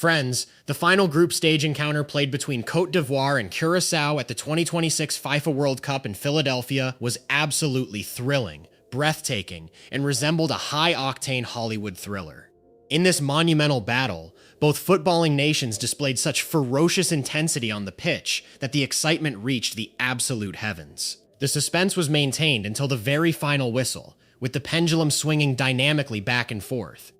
Friends, the final group stage encounter played between Côte d'Ivoire and Curacao at the 2026 FIFA World Cup in Philadelphia was absolutely thrilling, breathtaking, and resembled a high-octane Hollywood thriller. In this monumental battle, both footballing nations displayed such ferocious intensity on the pitch that the excitement reached the absolute heavens. The suspense was maintained until the very final whistle, with the pendulum swinging dynamically back and forth,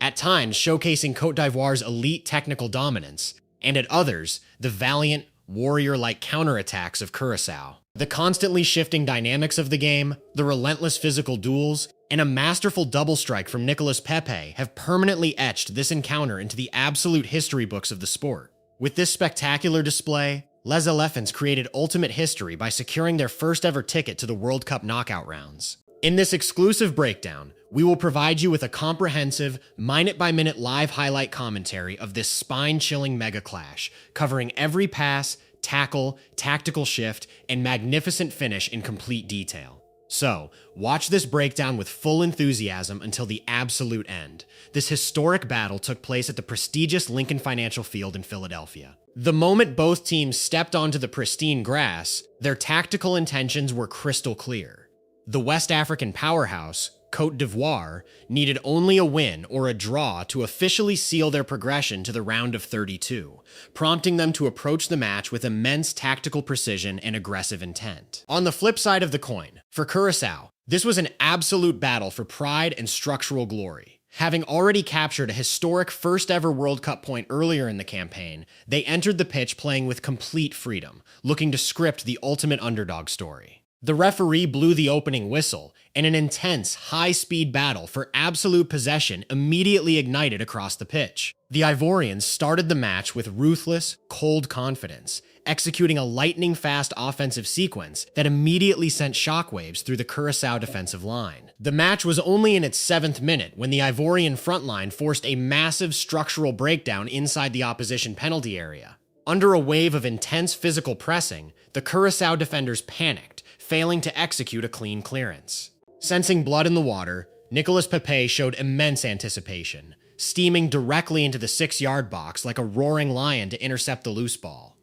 at times showcasing Côte d'Ivoire's elite technical dominance, and at others, the valiant, warrior-like counterattacks of Curaçao. The constantly shifting dynamics of the game, the relentless physical duels, and a masterful double strike from Nicolas Pepe have permanently etched this encounter into the absolute history books of the sport. With this spectacular display, Les Elephants created ultimate history by securing their first ever ticket to the World Cup knockout rounds. In this exclusive breakdown, we will provide you with a comprehensive, minute-by-minute live highlight commentary of this spine-chilling mega clash, covering every pass, tackle, tactical shift, and magnificent finish in complete detail. So, watch this breakdown with full enthusiasm until the absolute end. This historic battle took place at the prestigious Lincoln Financial Field in Philadelphia. The moment both teams stepped onto the pristine grass, their tactical intentions were crystal clear. The West African powerhouse, Côte d'Ivoire, needed only a win or a draw to officially seal their progression to the round of 32, prompting them to approach the match with immense tactical precision and aggressive intent. On the flip side of the coin, for Curaçao, this was an absolute battle for pride and structural glory. Having already captured a historic first-ever World Cup point earlier in the campaign, they entered the pitch playing with complete freedom, looking to script the ultimate underdog story. The referee blew the opening whistle, and an intense, high-speed battle for absolute possession immediately ignited across the pitch. The Ivorians started the match with ruthless, cold confidence, executing a lightning-fast offensive sequence that immediately sent shockwaves through the Curaçao defensive line. The match was only in its 7th minute when the Ivorian frontline forced a massive structural breakdown inside the opposition penalty area. Under a wave of intense physical pressing, the Curaçao defenders panicked, failing to execute a clean clearance. Sensing blood in the water, Nicolas Pepe showed immense anticipation, steaming directly into the 6-yard box like a roaring lion to intercept the loose ball.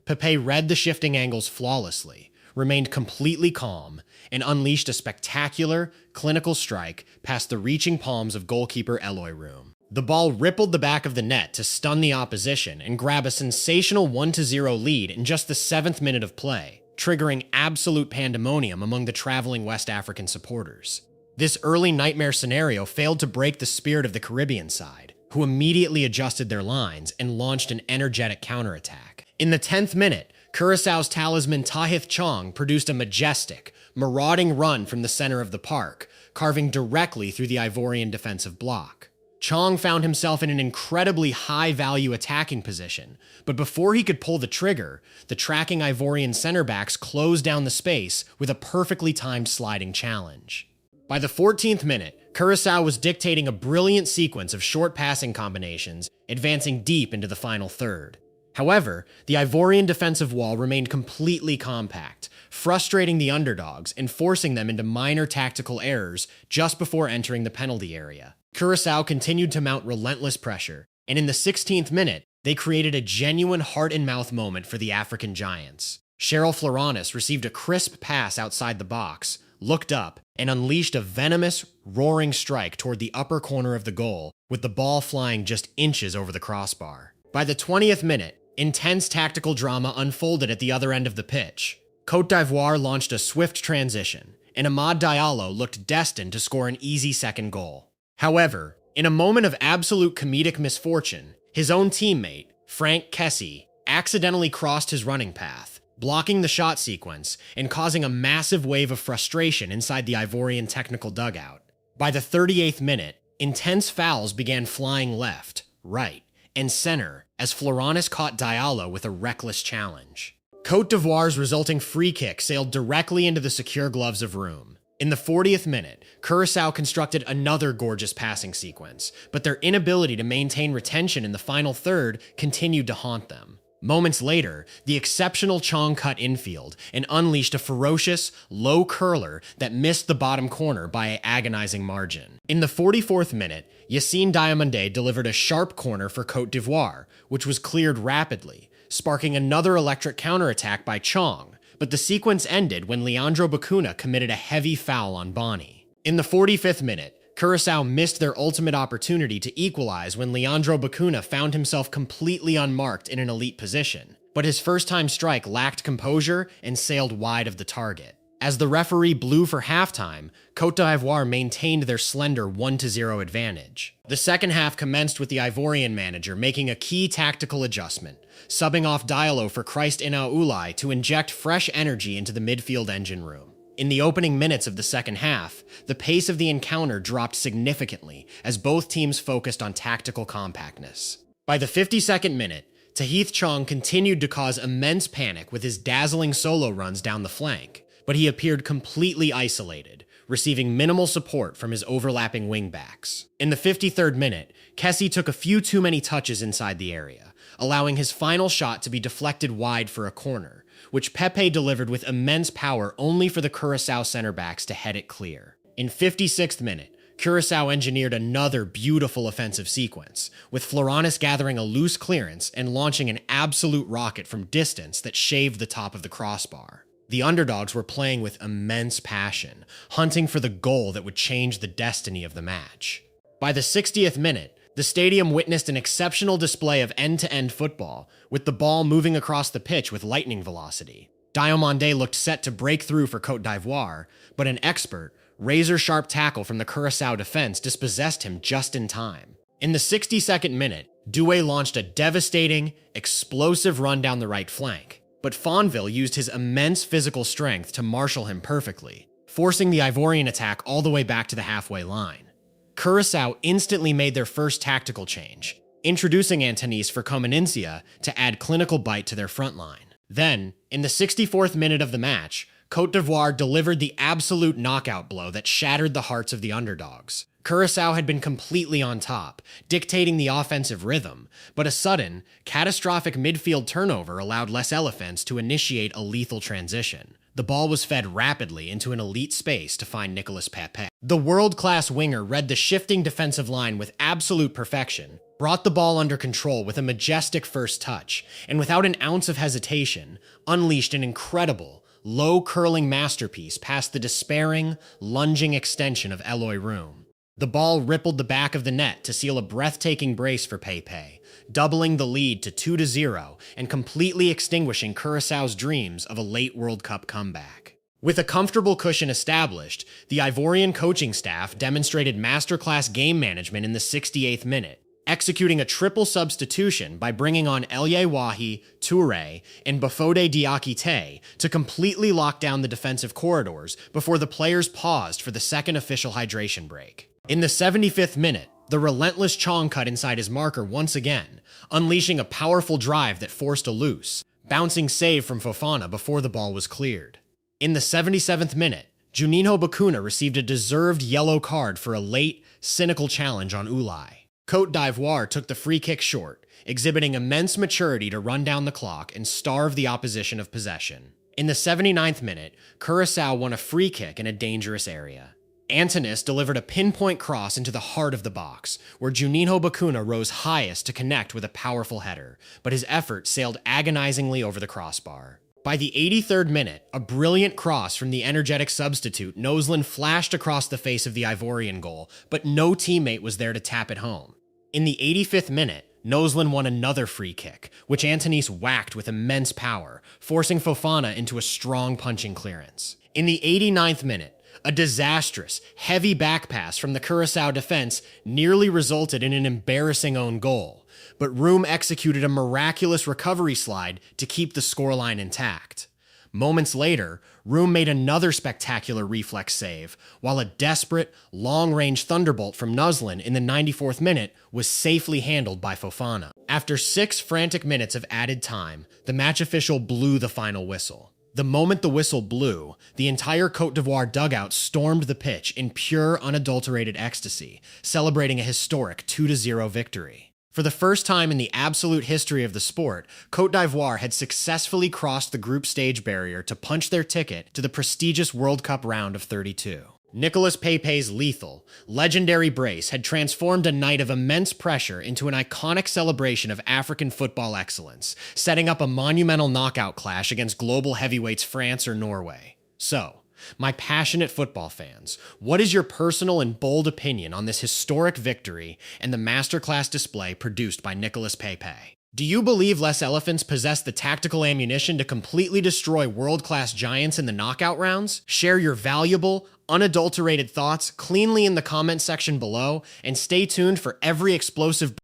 Pepe read the shifting angles flawlessly, remained completely calm, and unleashed a spectacular, clinical strike past the reaching palms of goalkeeper Eloy Room. The ball rippled the back of the net to stun the opposition and grab a sensational 1-0 lead in just the 7th minute of play, triggering absolute pandemonium among the traveling West African supporters. This early nightmare scenario failed to break the spirit of the Caribbean side, who immediately adjusted their lines and launched an energetic counterattack. In the 10th minute, Curaçao's talisman Tahith Chong produced a majestic, marauding run from the center of the park, carving directly through the Ivorian defensive block. Chong found himself in an incredibly high-value attacking position, but before he could pull the trigger, the tracking Ivorian center backs closed down the space with a perfectly timed sliding challenge. By the 14th minute, Curaçao was dictating a brilliant sequence of short passing combinations, advancing deep into the final third. However, the Ivorian defensive wall remained completely compact, frustrating the underdogs and forcing them into minor tactical errors just before entering the penalty area. Curaçao continued to mount relentless pressure, and in the 16th minute, they created a genuine heart-and-mouth moment for the African giants. Cheryl Floranis received a crisp pass outside the box, looked up, and unleashed a venomous, roaring strike toward the upper corner of the goal, with the ball flying just inches over the crossbar. By the 20th minute, intense tactical drama unfolded at the other end of the pitch. Côte d'Ivoire launched a swift transition, and Amad Diallo looked destined to score an easy second goal. However, in a moment of absolute comedic misfortune, his own teammate, Frank Kessie, accidentally crossed his running path, blocking the shot sequence and causing a massive wave of frustration inside the Ivorian technical dugout. By the 38th minute, intense fouls began flying left, right, and center as Floranis caught Diallo with a reckless challenge. Côte d'Ivoire's resulting free kick sailed directly into the secure gloves of Room. In the 40th minute, Curaçao constructed another gorgeous passing sequence, but their inability to maintain retention in the final third continued to haunt them. Moments later, the exceptional Chong cut infield and unleashed a ferocious, low curler that missed the bottom corner by an agonizing margin. In the 44th minute, Yassine Diomandé delivered a sharp corner for Côte d'Ivoire, which was cleared rapidly, sparking another electric counterattack by Chong, but the sequence ended when Leandro Bacuna committed a heavy foul on Boni. In the 45th minute, Curaçao missed their ultimate opportunity to equalize when Leandro Bacuna found himself completely unmarked in an elite position, but his first-time strike lacked composure and sailed wide of the target. As the referee blew for halftime, Côte d'Ivoire maintained their slender 1-0 advantage. The second half commenced with the Ivorian manager making a key tactical adjustment, subbing off Diallo for Christ Inaoulai to inject fresh energy into the midfield engine room. In the opening minutes of the second half, the pace of the encounter dropped significantly as both teams focused on tactical compactness. By the 52nd minute, Tahith Chong continued to cause immense panic with his dazzling solo runs down the flank, but he appeared completely isolated, receiving minimal support from his overlapping wingbacks. In the 53rd minute, Kessie took a few too many touches inside the area, allowing his final shot to be deflected wide for a corner, which Pepe delivered with immense power only for the Curaçao center backs to head it clear. In 56th minute, Curaçao engineered another beautiful offensive sequence, with Floranis gathering a loose clearance and launching an absolute rocket from distance that shaved the top of the crossbar. The underdogs were playing with immense passion, hunting for the goal that would change the destiny of the match. By the 60th minute, the stadium witnessed an exceptional display of end-to-end football, with the ball moving across the pitch with lightning velocity. Diomandé looked set to break through for Côte d'Ivoire, but an expert, razor-sharp tackle from the Curaçao defense dispossessed him just in time. In the 62nd minute, Doué launched a devastating, explosive run down the right flank, but Fonville used his immense physical strength to marshal him perfectly, forcing the Ivorian attack all the way back to the halfway line. Curaçao instantly made their first tactical change, introducing Antonis for Comunincia to add clinical bite to their front line. Then, in the 64th minute of the match, Côte d'Ivoire delivered the absolute knockout blow that shattered the hearts of the underdogs. Curaçao had been completely on top, dictating the offensive rhythm, but a sudden, catastrophic midfield turnover allowed Les Elephants to initiate a lethal transition. The ball was fed rapidly into an elite space to find Nicolas Pepe. The world-class winger read the shifting defensive line with absolute perfection, brought the ball under control with a majestic first touch, and without an ounce of hesitation, unleashed an incredible, low-curling masterpiece past the despairing, lunging extension of Eloy Room. The ball rippled the back of the net to seal a breathtaking brace for Pepe, doubling the lead to 2-0 and completely extinguishing Curaçao's dreams of a late World Cup comeback. With a comfortable cushion established, the Ivorian coaching staff demonstrated masterclass game management in the 68th minute, executing a triple substitution by bringing on Elye Wahi, Touré, and Bafode Diakite to completely lock down the defensive corridors before the players paused for the second official hydration break. In the 75th minute, the relentless Chong cut inside his marker once again, unleashing a powerful drive that forced a loose, bouncing save from Fofana before the ball was cleared. In the 77th minute, Juninho Bacuna received a deserved yellow card for a late, cynical challenge on Ulai. Côte d'Ivoire took the free kick short, exhibiting immense maturity to run down the clock and starve the opposition of possession. In the 79th minute, Curaçao won a free kick in a dangerous area. Antonis delivered a pinpoint cross into the heart of the box, where Juninho Bacuna rose highest to connect with a powerful header, but his effort sailed agonizingly over the crossbar. By the 83rd minute, a brilliant cross from the energetic substitute Noslin flashed across the face of the Ivorian goal, but no teammate was there to tap it home. In the 85th minute, Noslin won another free kick, which Antonis whacked with immense power, forcing Fofana into a strong punching clearance. In the 89th minute, a disastrous, heavy back pass from the Curaçao defense nearly resulted in an embarrassing own goal, but Room executed a miraculous recovery slide to keep the scoreline intact. Moments later, Room made another spectacular reflex save, while a desperate, long-range thunderbolt from Noslin in the 94th minute was safely handled by Fofana. After 6 frantic minutes of added time, the match official blew the final whistle. The moment the whistle blew, the entire Côte d'Ivoire dugout stormed the pitch in pure, unadulterated ecstasy, celebrating a historic 2-0 victory. For the first time in the absolute history of the sport, Côte d'Ivoire had successfully crossed the group stage barrier to punch their ticket to the prestigious World Cup round of 32. Nicolas Pepe's lethal, legendary brace had transformed a night of immense pressure into an iconic celebration of African football excellence, setting up a monumental knockout clash against global heavyweights France or Norway. So, my passionate football fans, what is your personal and bold opinion on this historic victory and the masterclass display produced by Nicolas Pepe? Do you believe Les Elephants possess the tactical ammunition to completely destroy world-class giants in the knockout rounds? Share your valuable, unadulterated thoughts cleanly in the comment section below, and stay tuned for every explosive